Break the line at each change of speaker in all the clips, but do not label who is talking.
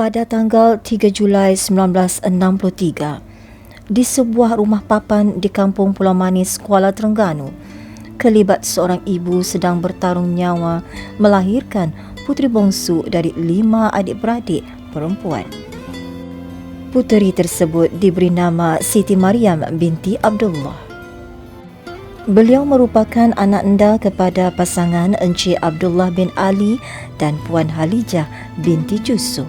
Pada tanggal 3 Julai 1963, di sebuah rumah papan di kampung Pulau Manis, Kuala Terengganu, kelibat seorang ibu sedang bertarung nyawa melahirkan puteri bongsu dari 5 adik-beradik perempuan. Puteri tersebut diberi nama Siti Mariam binti Abdullah. Beliau merupakan anak anda kepada pasangan Encik Abdullah bin Ali dan Puan Halijah binti Jusuf.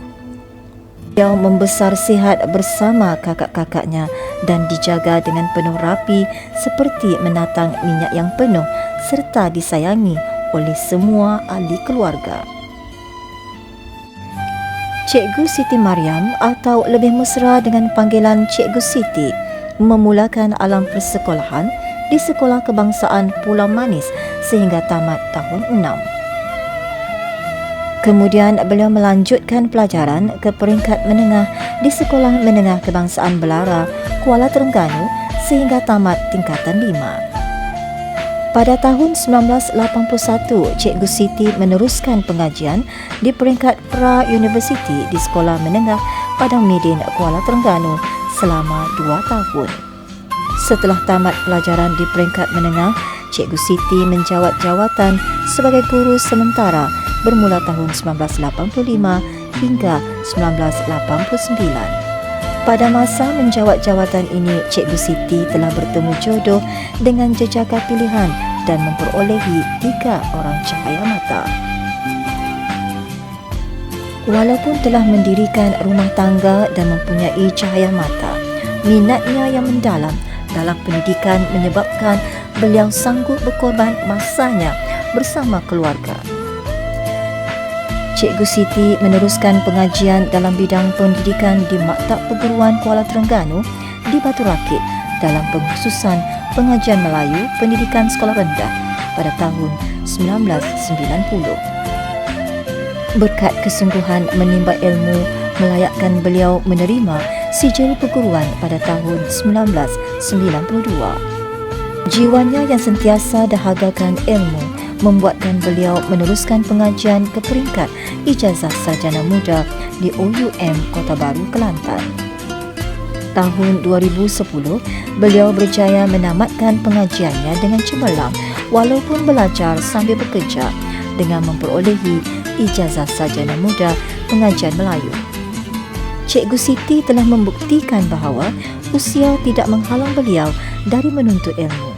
Beliau membesar sihat bersama kakak-kakaknya dan dijaga dengan penuh rapi seperti menatang minyak yang penuh serta disayangi oleh semua ahli keluarga. Cikgu Siti Mariam atau lebih mesra dengan panggilan Cikgu Siti memulakan alam persekolahan di Sekolah Kebangsaan Pulau Manis sehingga tamat tahun 6. Kemudian beliau melanjutkan pelajaran ke peringkat menengah di Sekolah Menengah Kebangsaan Belara, Kuala Terengganu sehingga tamat tingkatan 5. Pada tahun 1981, Cikgu Siti meneruskan pengajian di peringkat pra-universiti di Sekolah Menengah Padang Midin, Kuala Terengganu selama 2 tahun. Setelah tamat pelajaran di peringkat menengah, Cikgu Siti menjawat jawatan sebagai guru sementara bermula tahun 1985 hingga 1989. Pada masa menjawat jawatan ini, Cikgu Siti telah bertemu jodoh dengan jejaka pilihan dan memperolehi 3 orang cahaya mata. Walaupun telah mendirikan rumah tangga dan mempunyai cahaya mata, minatnya yang mendalam dalam pendidikan menyebabkan beliau sanggup berkorban masanya bersama keluarga. Cikgu Siti meneruskan pengajian dalam bidang pendidikan di Maktab Perguruan Kuala Terengganu di Batu Rakit dalam pengkhususan pengajian Melayu Pendidikan Sekolah Rendah pada tahun 1990. Berkat kesungguhan menimba ilmu melayakkan beliau menerima sijil perguruan pada tahun 1992. Jiwanya yang sentiasa dahagakan ilmu membuatkan beliau meneruskan pengajian ke peringkat ijazah sarjana muda di OUM Kota Baru, Kelantan. Tahun 2010, beliau berjaya menamatkan pengajiannya dengan cemerlang walaupun belajar sambil bekerja dengan memperolehi ijazah sarjana muda pengajian Melayu. Cikgu Siti telah membuktikan bahawa usia tidak menghalang beliau dari menuntut ilmu.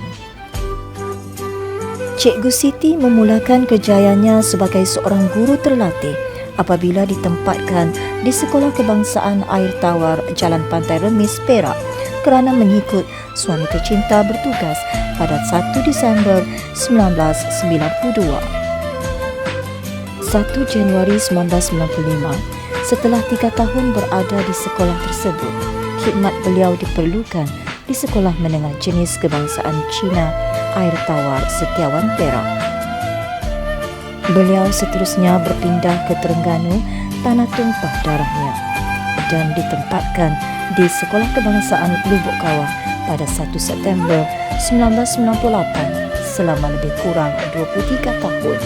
Cikgu Siti memulakan kerjayanya sebagai seorang guru terlatih apabila ditempatkan di Sekolah Kebangsaan Air Tawar Jalan Pantai Remis, Perak kerana mengikut suami tercinta bertugas pada 1 Disember 1992. 1 Januari 1995, setelah 3 tahun berada di sekolah tersebut, khidmat beliau diperlukan di Sekolah Menengah Jenis Kebangsaan Cina Air Tawar Setiawan, Perak. Beliau seterusnya berpindah ke Terengganu, tanah tumpah darahnya, dan ditempatkan di Sekolah Kebangsaan Lubuk Kawah pada 1 September 1998 selama lebih kurang 23 tahun.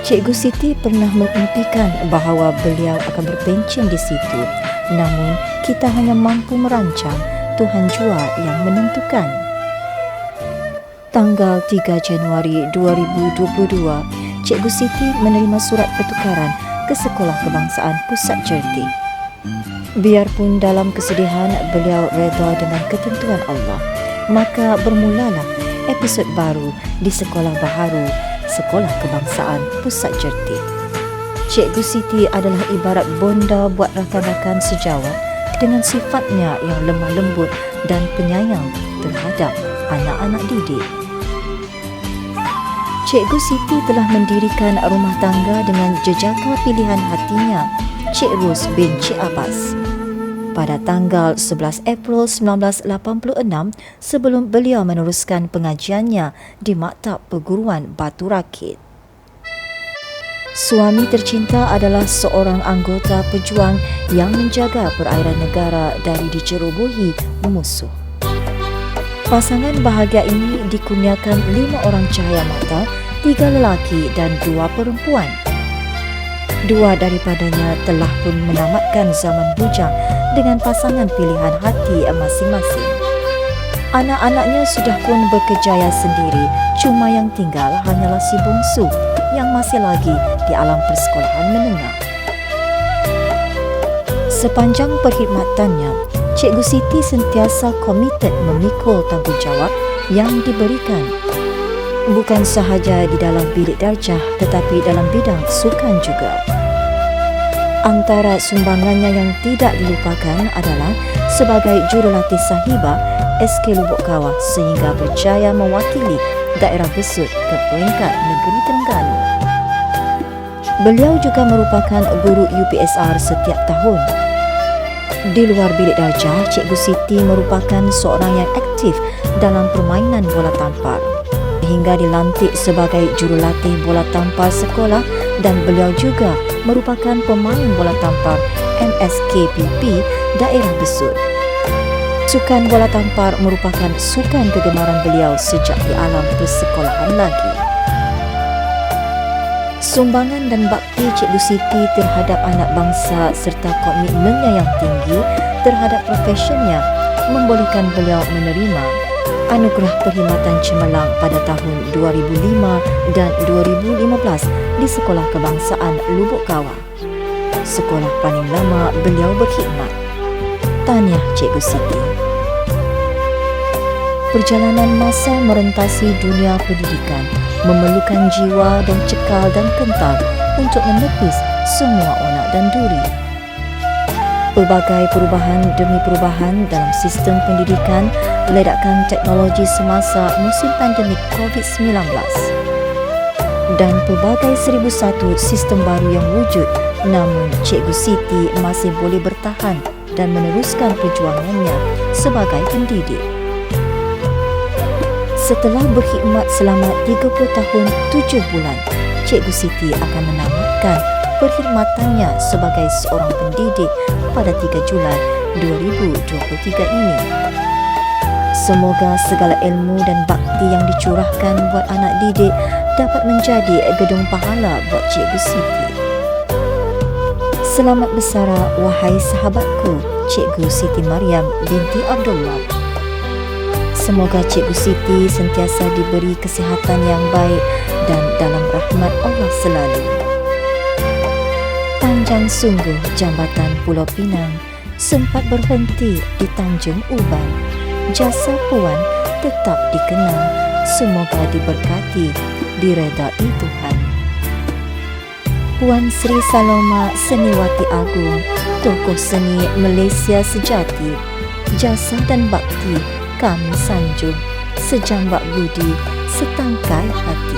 Cikgu Siti pernah mengimpikan bahawa beliau akan berpencen di situ, namun kita hanya mampu merancang, Tuhan jua yang menentukan. Tanggal 3 Januari 2022, Cikgu Siti menerima surat pertukaran ke Sekolah Kebangsaan Pusat Jerti. Biarpun dalam kesedihan beliau reda dengan ketentuan Allah, maka bermulalah episod baru di Sekolah Baharu Sekolah Kebangsaan Pusat Jerti. Cikgu Siti adalah ibarat bonda buat rakan-rakan sejawat dengan sifatnya yang lemah lembut dan penyayang terhadap anak-anak didik. Cikgu Siti telah mendirikan rumah tangga dengan jejaka pilihan hatinya, Cik Ros bin Cik Abbas. Pada tanggal 11 April 1986, sebelum beliau meneruskan pengajiannya di Maktab Perguruan Batu Rakit. Suami tercinta adalah seorang anggota pejuang yang menjaga perairan negara dari dicerobohi musuh. Pasangan bahagia ini dikurniakan 5 orang cahaya mata, 3 lelaki dan 2 perempuan. Dua daripadanya telah pun menamatkan zaman bujang dengan pasangan pilihan hati masing-masing. Anak-anaknya sudah pun berkejaya sendiri, cuma yang tinggal hanyalah si bungsu yang masih lagi di alam persekolahan menengah. Sepanjang perkhidmatannya, Cikgu Siti sentiasa komited memikul tanggungjawab yang diberikan. Bukan sahaja di dalam bilik darjah tetapi dalam bidang sukan juga. Antara sumbangannya yang tidak dilupakan adalah sebagai jurulatih Sahibah SK Lubuk Kawah sehingga berjaya mewakili daerah Besut ke peringkat negeri Terengganu. Beliau juga merupakan guru UPSR setiap tahun. Di luar bilik darjah, Cikgu Siti merupakan seorang yang aktif dalam permainan bola tampar hingga dilantik sebagai jurulatih bola tampar sekolah, dan beliau juga merupakan pemain bola tampar MSKPP daerah Besut. Sukan bola tampar merupakan sukan kegemaran beliau sejak di alam persekolahan lagi. Sumbangan dan bakti Cikgu Siti terhadap anak bangsa serta komitmennya yang tinggi terhadap profesionnya membolehkan beliau menerima Anugerah Perkhidmatan Cemerlang pada tahun 2005 dan 2015 di Sekolah Kebangsaan Lubuk Kawah, sekolah paling lama beliau berkhidmat. Tahniah Cikgu Siti. Perjalanan masa merentasi dunia pendidikan memerlukan jiwa dan cekal dan kental untuk menepis semua onak dan duri. Pelbagai perubahan demi perubahan dalam sistem pendidikan, ledakan teknologi semasa musim pandemik COVID-19 dan pelbagai 1001 sistem baru yang wujud, namun Cikgu Siti masih boleh bertahan dan meneruskan perjuangannya sebagai pendidik. Setelah berkhidmat selama 30 tahun 7 bulan, Cikgu Siti akan menamatkan perkhidmatannya sebagai seorang pendidik pada 3 Julai 2023 ini. Semoga segala ilmu dan bakti yang dicurahkan buat anak didik dapat menjadi gedung pahala buat Cikgu Siti. Selamat bersara wahai sahabatku, Cikgu Siti Mariam binti Abdullah. Semoga Cikgu Siti sentiasa diberi kesihatan yang baik dan dalam rahmat Allah selalu. Panjang sungguh jambatan Pulau Pinang, sempat berhenti di Tanjung Uban. Jasa Puan tetap dikenang, semoga diberkati, diredai Tuhan. Puan Sri Saloma Seniwati Agung, tokoh seni Malaysia sejati, jasa dan bakti kami sanjung, sejambak budi, setangkai hati.